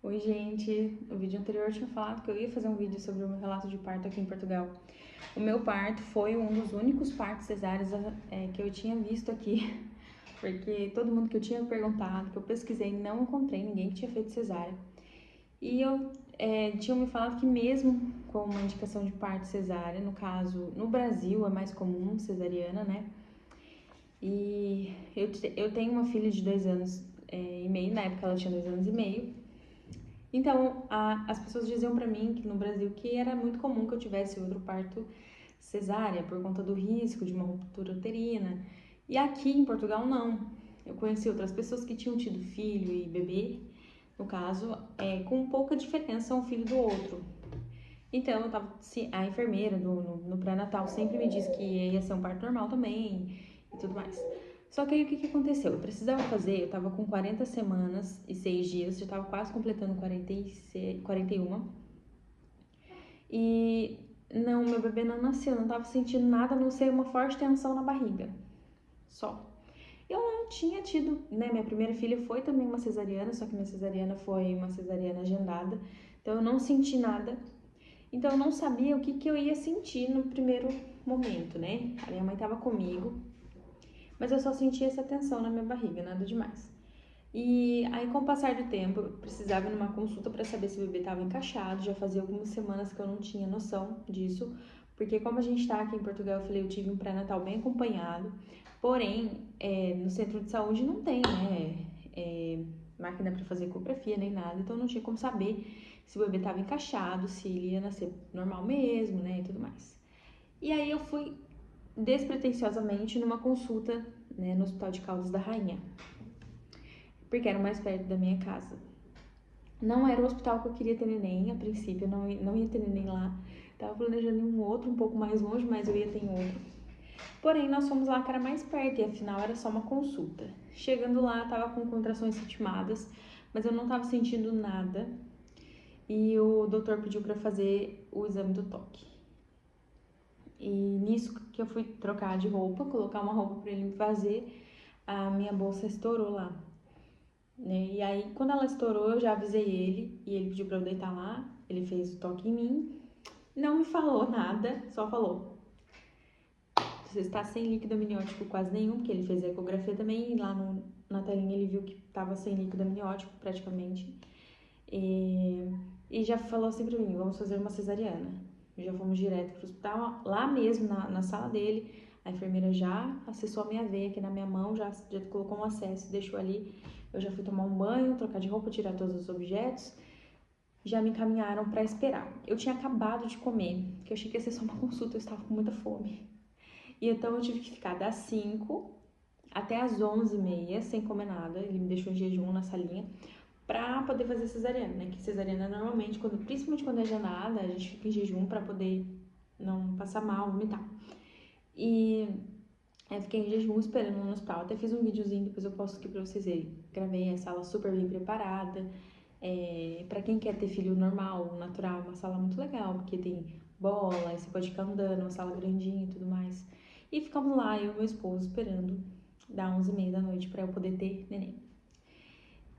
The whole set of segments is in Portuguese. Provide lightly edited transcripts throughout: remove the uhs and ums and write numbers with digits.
Oi, gente. No vídeo anterior eu tinha falado que eu ia fazer um vídeo sobre o meu relato de parto aqui em Portugal. O meu parto foi um dos únicos partos cesáreos que eu tinha visto aqui, porque todo mundo que eu tinha perguntado, que eu pesquisei, não encontrei ninguém que tinha feito cesárea. E tinham me falado que mesmo com uma indicação de parto cesárea, no caso, no Brasil é mais comum cesariana, né? E eu tenho uma filha de 2 anos e meio, na época ela tinha 2 anos e meio. Então, as pessoas diziam pra mim que no Brasil que era muito comum que eu tivesse outro parto cesárea por conta do risco de uma ruptura uterina. E aqui em Portugal não. Eu conheci outras pessoas que tinham tido filho e bebê, no caso, com pouca diferença um filho do outro. Então, a enfermeira no pré-natal sempre me disse que ia ser um parto normal também e tudo mais. Só que aí o que aconteceu? Eu precisava fazer, eu tava com 40 semanas e 6 dias, já tava quase completando 41. E não, meu bebê não nasceu, não tava sentindo nada, a não ser uma forte tensão na barriga. Só. Eu não tinha tido, né? Minha primeira filha foi também uma cesariana, só que minha cesariana foi uma cesariana agendada. Então eu não senti nada. Então eu não sabia o que eu ia sentir no primeiro momento, né? A minha mãe tava comigo, mas eu só sentia essa tensão na minha barriga, nada demais. E aí, com o passar do tempo, eu precisava ir numa consulta para saber se o bebê estava encaixado. Já fazia algumas semanas que eu não tinha noção disso, porque como a gente tá aqui em Portugal, eu falei, eu tive um pré-natal bem acompanhado. Porém, no centro de saúde não tem, né, máquina para fazer ecografia nem nada, então não tinha como saber se o bebê estava encaixado, se ele ia nascer normal mesmo, né, e tudo mais. E aí eu fui despretensiosamente numa consulta, né, no Hospital de Caldas da Rainha, porque era mais perto da minha casa. Não era o hospital que eu queria ter neném, a princípio, eu não ia ter neném lá. Tava planejando em um outro, um pouco mais longe, mas eu ia ter em outro. Porém, nós fomos lá que era mais perto e afinal era só uma consulta. Chegando lá, tava com contrações ritmadas, mas eu não tava sentindo nada. E o doutor pediu para fazer o exame do toque. E nisso que eu fui trocar de roupa, colocar uma roupa para ele me fazer, a minha bolsa estourou lá, né? E aí, quando ela estourou, eu já avisei ele e ele pediu pra eu deitar lá. Ele fez o toque em mim, não me falou nada, só falou: você está sem líquido amniótico quase nenhum, porque ele fez a ecografia também e lá na telinha ele viu que tava sem líquido amniótico praticamente. E já falou assim pra mim: vamos fazer uma cesariana. Já fomos direto pro hospital, lá mesmo na sala dele. A enfermeira já acessou a minha veia aqui na minha mão, já colocou um acesso, deixou ali. Eu já fui tomar um banho, trocar de roupa, tirar todos os objetos. Já me encaminharam para esperar. Eu tinha acabado de comer, que eu achei que ia ser só uma consulta, eu estava com muita fome. E então eu tive que ficar das 5 até as 11h30 sem comer nada. Ele me deixou em jejum na salinha pra poder fazer cesariana, né? Que cesariana normalmente, principalmente quando é agendada, a gente fica em jejum pra poder não passar mal, vomitar. E aí fiquei em jejum esperando no hospital. Até fiz um videozinho, depois eu posto aqui pra vocês verem. Gravei a sala super bem preparada. Pra quem quer ter filho normal, natural, uma sala muito legal, porque tem bola, aí você pode ficar andando, uma sala grandinha e tudo mais. E ficamos lá, eu e meu esposo, esperando dar 11h30 da noite pra eu poder ter neném.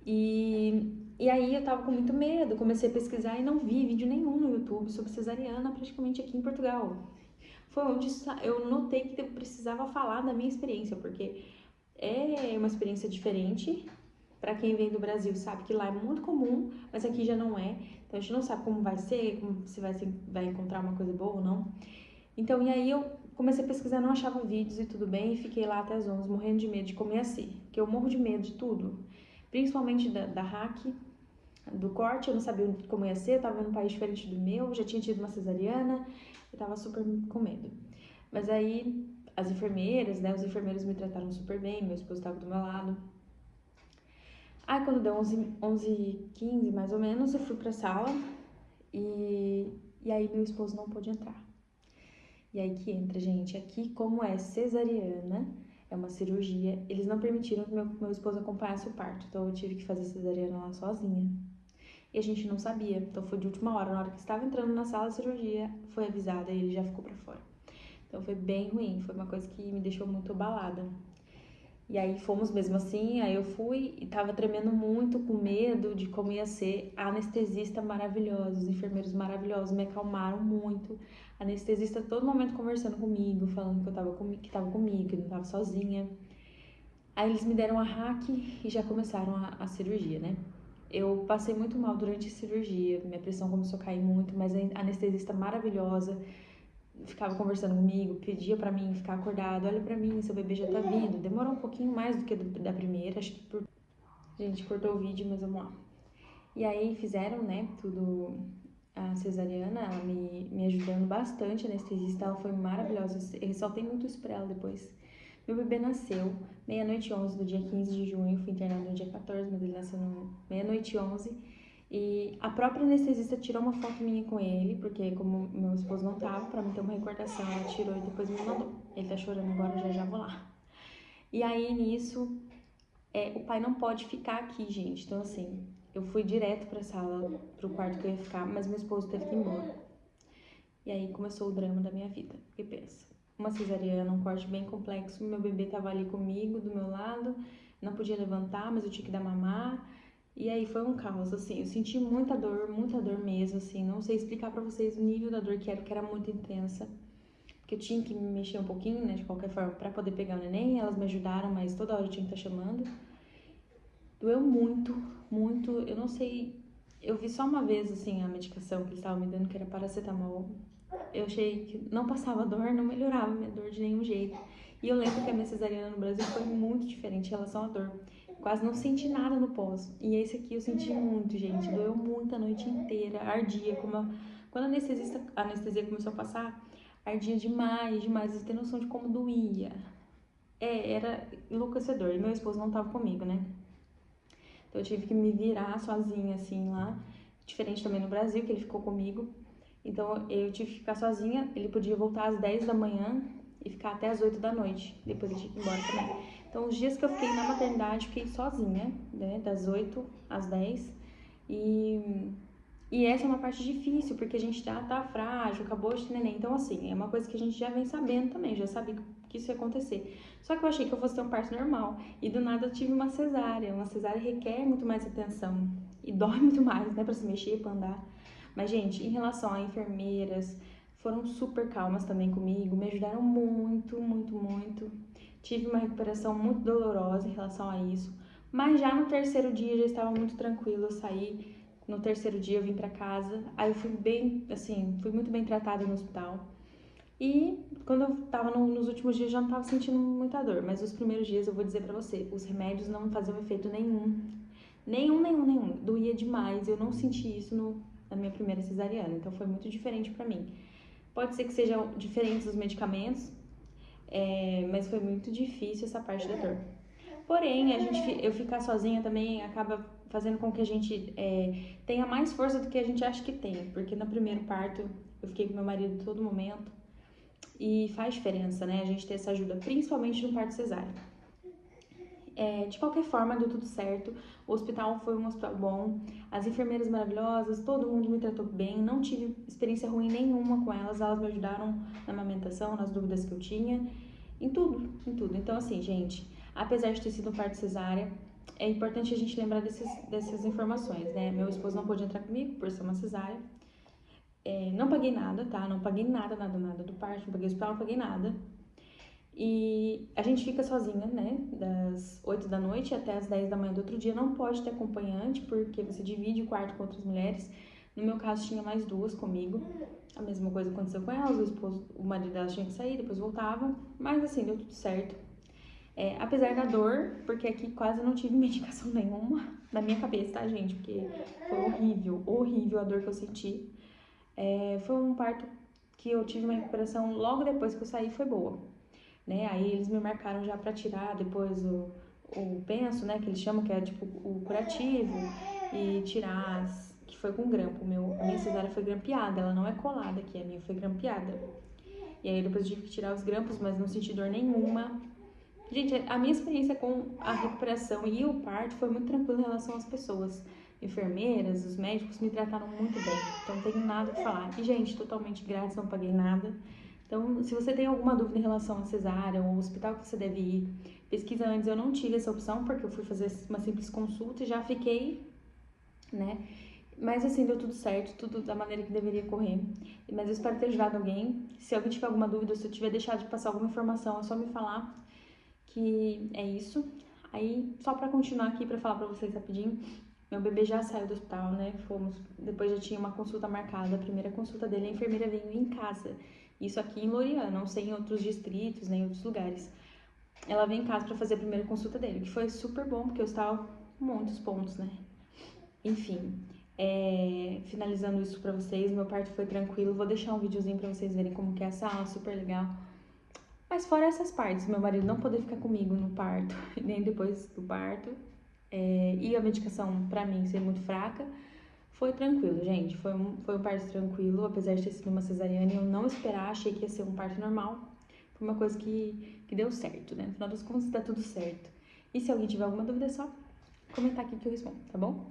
E aí eu tava com muito medo, comecei a pesquisar e não vi vídeo nenhum no YouTube sobre cesariana praticamente aqui em Portugal. Foi onde eu notei que eu precisava falar da minha experiência, porque é uma experiência diferente. Para quem vem do Brasil sabe que lá é muito comum, mas aqui já não é. Então a gente não sabe como vai ser, se vai encontrar uma coisa boa ou não. Então, e aí eu comecei a pesquisar, não achava vídeos e tudo bem, e fiquei lá até as 11 morrendo de medo de comer assim, porque eu morro de medo de tudo, principalmente da hack, do corte, eu não sabia como ia ser, eu tava num país diferente do meu, já tinha tido uma cesariana, eu tava super com medo. Mas aí as enfermeiras, né, os enfermeiros me trataram super bem, meu esposo estava do meu lado. Aí quando deu 11h15 mais ou menos, eu fui pra sala e aí meu esposo não pôde entrar. E aí que entra, gente, aqui como é cesariana, é uma cirurgia, eles não permitiram que meu esposo acompanhasse o parto, então eu tive que fazer cesariana lá sozinha. E a gente não sabia, então foi de última hora, na hora que estava entrando na sala de cirurgia, foi avisada e ele já ficou pra fora. Então foi bem ruim, foi uma coisa que me deixou muito abalada. E aí fomos mesmo assim, aí eu fui e tava tremendo muito, com medo de como ia ser. A anestesista maravilhosa, os enfermeiros maravilhosos me acalmaram muito. A anestesista todo momento conversando comigo, falando que eu tava que tava comigo, que eu não tava sozinha. Aí eles me deram a hack e já começaram a cirurgia, né? Eu passei muito mal durante a cirurgia, minha pressão começou a cair muito, mas a anestesista maravilhosa ficava conversando comigo, pedia pra mim ficar acordado, olha pra mim, seu bebê já tá vindo. Demorou um pouquinho mais do que da primeira, acho que por... Gente, cortou o vídeo, mas vamos lá. E aí fizeram, né, tudo, a cesariana, ela me ajudando bastante, a anestesista, ela foi maravilhosa, eu ressaltei muito isso pra ela depois. Meu bebê nasceu meia-noite 11 do dia 15 de junho, fui internada no dia 14, mas ele nasceu no meia-noite 11. E a própria anestesista tirou uma foto minha com ele, porque como meu esposo não tava, pra mim ter uma recordação, ela tirou e depois me mandou. Ele tá chorando agora, já vou lá. E aí, nisso, o pai não pode ficar aqui, gente. Então, assim, eu fui direto pra sala, pro quarto que eu ia ficar, mas meu esposo teve que ir embora. E aí começou o drama da minha vida. Porque pensa, uma cesariana, um corte bem complexo, meu bebê tava ali comigo, do meu lado, não podia levantar, mas eu tinha que dar mamar. E aí foi um caos, assim, eu senti muita dor mesmo, assim, não sei explicar pra vocês o nível da dor que era, porque era muito intensa. Porque eu tinha que me mexer um pouquinho, né, de qualquer forma, pra poder pegar o neném, elas me ajudaram, mas toda hora eu tinha que estar chamando. Doeu muito, muito, eu não sei, eu vi só uma vez, assim, a medicação que eles estavam me dando, que era paracetamol. Eu achei que não passava dor, não melhorava minha dor de nenhum jeito. E eu lembro que a minha cesariana no Brasil foi muito diferente em relação à dor. Quase não senti nada no pós. E esse aqui eu senti muito, gente. Doeu muito a noite inteira, ardia. Quando a anestesia começou a passar, ardia demais, demais. Você tem noção de como doía. Era enlouquecedor. E meu esposo não tava comigo, né? Então eu tive que me virar sozinha, assim, lá. Diferente também no Brasil, que ele ficou comigo. Então eu tive que ficar sozinha, ele podia voltar às 10 da manhã e ficar até às 8 da noite, depois ele tinha que ir embora também. Então os dias que eu fiquei na maternidade, fiquei sozinha, né, das 8 às 10. E, e essa é uma parte difícil, porque a gente já tá frágil, acabou de ter neném. Então assim, é uma coisa que a gente já vem sabendo também, já sabia que isso ia acontecer. Só que eu achei que eu fosse ter um parto normal. E do nada eu tive uma cesárea. Uma cesárea requer muito mais atenção. E dói muito mais, né, pra se mexer, pra andar. Mas, gente, em relação a enfermeiras, foram super calmas também comigo, me ajudaram muito, muito, muito. Tive uma recuperação muito dolorosa em relação a isso, mas já no terceiro dia já estava muito tranquila, eu saí. No terceiro dia eu vim pra casa, aí eu fui bem, assim, fui muito bem tratada no hospital. E quando eu tava nos últimos dias já não tava sentindo muita dor, mas os primeiros dias eu vou dizer pra você, os remédios não faziam efeito nenhum. Nenhum. Doía demais, eu não senti isso na minha primeira cesariana, então foi muito diferente pra mim. Pode ser que sejam diferentes os medicamentos, mas foi muito difícil essa parte da dor. Porém, eu ficar sozinha também acaba fazendo com que a gente tenha mais força do que a gente acha que tem, porque no primeiro parto eu fiquei com meu marido todo momento e faz diferença, né? A gente ter essa ajuda, principalmente no parto cesárea. De qualquer forma, deu tudo certo. O hospital foi um hospital bom, as enfermeiras maravilhosas, todo mundo me tratou bem, não tive experiência ruim nenhuma com elas, elas me ajudaram na amamentação, nas dúvidas que eu tinha, em tudo, em tudo. Então, assim, gente, apesar de ter sido um parto cesárea, é importante a gente lembrar dessas informações, né? Meu esposo não pôde entrar comigo por ser uma cesárea. Não paguei nada, tá? Não paguei nada do parto, não paguei hospital, não paguei nada. E a gente fica sozinha, né? Das 8 da noite até as 10 da manhã do outro dia. Não pode ter acompanhante, porque você divide o quarto com outras mulheres. No meu caso, tinha mais duas comigo. A mesma coisa aconteceu com elas. O marido delas tinha que sair, depois voltava. Mas assim, deu tudo certo. Apesar da dor, porque aqui quase não tive medicação nenhuma na minha cabeça, tá, gente? Porque foi horrível a dor que eu senti. Foi um parto que eu tive uma recuperação logo depois que eu saí, foi boa. Né? Aí eles me marcaram já pra tirar depois o penso, né? Que eles chamam, que é tipo o curativo, e tirar que foi com grampo. A minha cesárea foi grampeada, ela não é colada aqui, a minha foi grampeada. E aí depois eu tive que tirar os grampos, mas não senti dor nenhuma. Gente, a minha experiência com a recuperação e o parto foi muito tranquila em relação às pessoas. Enfermeiras, os médicos me trataram muito bem, então não tenho nada pra falar. E, gente, totalmente grátis, não paguei nada. Então, se você tem alguma dúvida em relação a cesárea ou ao hospital que você deve ir, pesquisa antes. Eu não tive essa opção porque eu fui fazer uma simples consulta e já fiquei, né? Mas assim, deu tudo certo, tudo da maneira que deveria correr. Mas eu espero ter ajudado alguém. Se alguém tiver alguma dúvida, se eu tiver deixado de passar alguma informação, é só me falar que é isso. Aí, só pra continuar aqui, pra falar pra vocês rapidinho, meu bebê já saiu do hospital, né? Depois já tinha uma consulta marcada, a primeira consulta dele, a enfermeira veio em casa. Isso aqui em Loriano, não sei em outros distritos, nem em outros lugares. Ela veio em casa pra fazer a primeira consulta dele, que foi super bom, porque eu estava com muitos pontos, né? Enfim, finalizando isso pra vocês, meu parto foi tranquilo. Vou deixar um videozinho pra vocês verem como que é a sala, super legal. Mas fora essas partes, meu marido não poder ficar comigo no parto, nem depois do parto, e a medicação pra mim ser muito fraca, foi tranquilo, gente. Foi um parto tranquilo, apesar de ter sido uma cesariana e eu não esperar, achei que ia ser um parto normal. Foi uma coisa que deu certo, né? No final das contas, dá tudo certo. E se alguém tiver alguma dúvida, é só comentar aqui que eu respondo, tá bom?